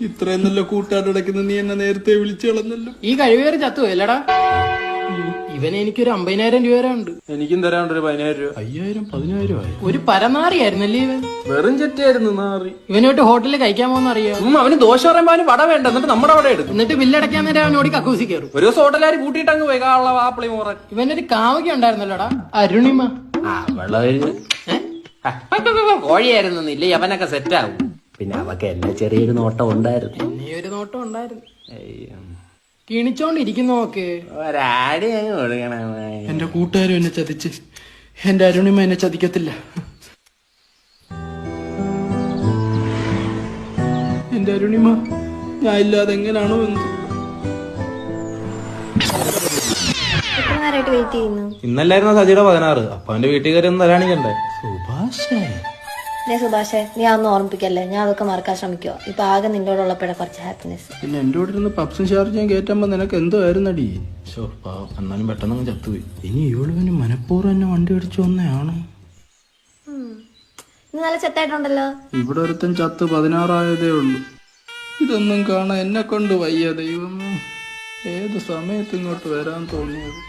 ഇത്രയും നല്ല കൂട്ടാടക്കുന്ന നീ എന്നെ നേരത്തെ വിളിച്ചു കളഞ്ഞല്ലോ. ഈ കഴിവേറി ചത്തു അല്ലടാ. ഇവന് എനിക്കൊരു 50,000 രൂപ വരെ ഉണ്ട്. എനിക്കും തരാണ്ട് ഒരു 10,000 രൂപ. 5,000 10,000 ആയി. ഒരു പരനാറിയായിരുന്നല്ലേ ഇവൻ? വെറും ചെറ്റായിരുന്നു നാറി. ഇവനോട്ട് ഹോട്ടലിൽ കഴിക്കാൻ പോകുന്ന അറിയാം. അവന് ദോശ പറയുമ്പോ അവന് വട വേണ്ട, എന്നിട്ട് നമ്മുടെ അവിടെ എടുക്കും. എന്നിട്ട് ബില്ലടയ്ക്കാൻ നേരം അവനോട് കക്കൂസി കയറും. ഒരു ദിവസം ഹോട്ടലുകാർ കൂട്ടിയിട്ട് അങ്ങ് പോയി കാള വാപ്പിളി മോറൻ. ഇവനൊരു കാമയ്ക്ക് ഉണ്ടായിരുന്നല്ലോടാ, അരുണിമ. കോഴിയായിരുന്നു ഇല്ലേ അവനൊക്കെ സെറ്റാവും. പിന്നെ അവക്ക് എന്നെ ചെറിയൊരു നോട്ടം ഉണ്ടായിരുന്നു. എന്നെ ഒരു നോട്ടം ഉണ്ടായിരുന്നു. കിണിച്ചോണ്ടിരിക്കുന്നു നോക്ക്. ഒരാടി അങ്ങ് കൊടുക്കണേ. എന്റെ കൂട്ടുകാരും എന്നെ ചതിച്ച്, എന്റെ അരുണിമ എന്നെ ചതിക്കത്തില്ല. എന്റെ അരുണിമ ഞാൻ ഇല്ലാതെ എങ്ങനെയാണോ എന്ന്. ഇന്നല്ലായിരുന്നു സജിയുടെ 16. അപ്പൊ അവന്റെ വീട്ടിൽ കയറി ഒന്ന് തരാണിക്കണ്ടേ. സുഭാഷേ സുഭാഷേ, നീ അതൊന്നും ഓർമ്മിപ്പിക്കല്ലേ. ഞാൻ അതൊക്കെ മറക്കാൻ ശ്രമിക്കുക. ഇപ്പൊ ആകെ നിന്നോടുള്ളപ്പോഴെ കുറച്ച് ഹാപ്പിനെസ്. പിന്നെ എന്റെ കൂടെ ഇരുന്ന് പപ്സും ഷാർജയും കയറ്റുമ്പോ നിനക്ക് എന്തോ ആയിരുന്നടി. എന്നാലും പെട്ടെന്ന് ചത്തുപോയി. ഇനി ഇവളുവിന് മനഃപൂർവ്വം എന്നെ വണ്ടി അടിച്ചു വന്നയാണോ? ഇന്ന് നല്ല ചെത്തായിട്ടുണ്ടല്ലോ. ഇവിടെ ഒരുത്തൻ ചത്ത് 16 ആയതേ ഉള്ളൂ. ഇതൊന്നും കാണാൻ എന്നെ കൊണ്ട് വയ്യ ദൈവമേ. ഏത് സമയത്ത് ഇങ്ങോട്ട് വരാൻ തോന്നിയത്.